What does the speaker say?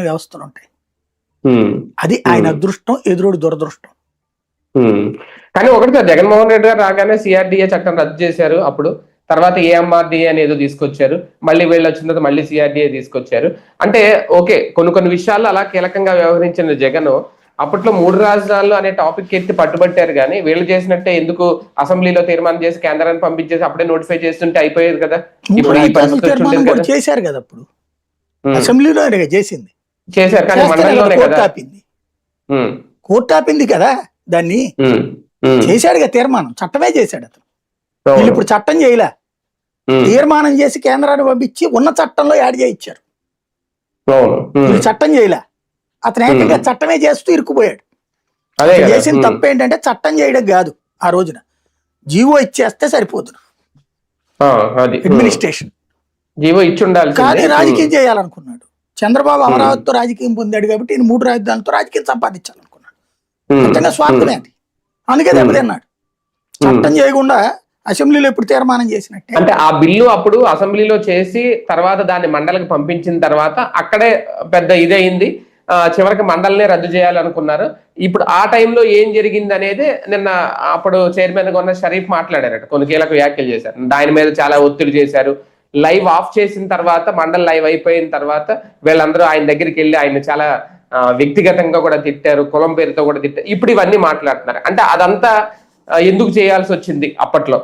వ్యవస్థలు ఉంటాయి. అది ఆయన అదృష్టం, ఎదురుడు దురదృష్టం. కానీ ఒకటి సార్, జగన్మోహన్ రెడ్డి గారు రాగానే సిఆర్డిఏ చట్టం రద్దు చేశారు. అప్పుడు తర్వాత ఏఎంఆర్డిఏ అని ఏదో తీసుకొచ్చారు. మళ్ళీ వీళ్ళు వచ్చిన తర్వాత మళ్ళీ సిఆర్డిఏ తీసుకొచ్చారు. అంటే ఓకే, కొన్ని విషయాల్లో అలా కీలకంగా వ్యవహరించిన జగన్ అప్పట్లో 3 రాజధానులు అనే టాపిక్ ఎత్తి పట్టుబట్టారు. కానీ వీళ్ళు చేసినట్టే ఎందుకు అసెంబ్లీలో తీర్మానం చేసి కేంద్రాన్ని పంపించేసి అప్పుడే నోటిఫై చేస్తుంటే అయిపోయేది కదా. ఇప్పుడు చేశారు కదా, అప్పుడు అసెంబ్లీలో చేసింది చేశారు, కానీ మండలిలోనే కదా. కోర్టు ఆపింది కదా దాన్ని. చేశాడు కదా తీర్మానం, చట్టమే చేశాడు అతను. వీళ్ళు ఇప్పుడు చట్టం చేయలే, తీర్మానం చేసి కేంద్రాన్ని పంపించి ఉన్న చట్టంలో యాడ్ చేయించారు. వీళ్ళు చట్టం చేయలే, అతను ఏకంగా చట్టమే చేస్తూ ఇరుక్కుపోయాడు. చేసిన తప్పు ఏంటంటే చట్టం చేయడం కాదు, ఆ రోజున జీవో ఇచ్చేస్తే సరిపోతుంది. అడ్మినిస్ట్రేషన్ జీవో ఇచ్చి ఉండాలి, కానీ రాజకీయం చేయాలనుకున్నాడు. చంద్రబాబు అమరావతితో రాజకీయం పొందాడు కాబట్టి ఈయన 3 రాజధానులతో రాజకీయం సంపాదించాలనుకున్నాడు. ఖచ్చితంగా స్వార్థమే అది, అందుకే దెబ్బతిన్నాడు. చట్టం చేయకుండా అసెంబ్లీలో ఇప్పుడు తీర్మానం చేసినట్టే. అంటే ఆ బిల్లు అప్పుడు అసెంబ్లీలో చేసి తర్వాత దాన్ని మండలికి పంపించిన తర్వాత అక్కడే పెద్ద ఇదయింది. చివరికి మండలినే రద్దు చేయాలనుకున్నారు. ఇప్పుడు ఆ టైంలో ఏం జరిగింది అనేది నిన్న అప్పుడు చైర్మన్ గా ఉన్న షరీఫ్ మాట్లాడారట, కొన్ని కీలక వ్యాఖ్యలు చేశారు. ఆయన మీద చాలా ఒత్తిడి చేశారు. లైవ్ ఆఫ్ చేసిన తర్వాత, మండలి లైవ్ అయిపోయిన తర్వాత వీళ్ళందరూ ఆయన దగ్గరికి వెళ్ళి ఆయన చాలా వ్యక్తిగతంగా కూడా తిట్టారు, కులం పేరుతో కూడా తిట్టారు. ఇప్పుడు ఇవన్నీ మాట్లాడుతున్నారు. అంటే అదంతా ఎందుకు చేయాల్సి వచ్చింది అప్పట్లో?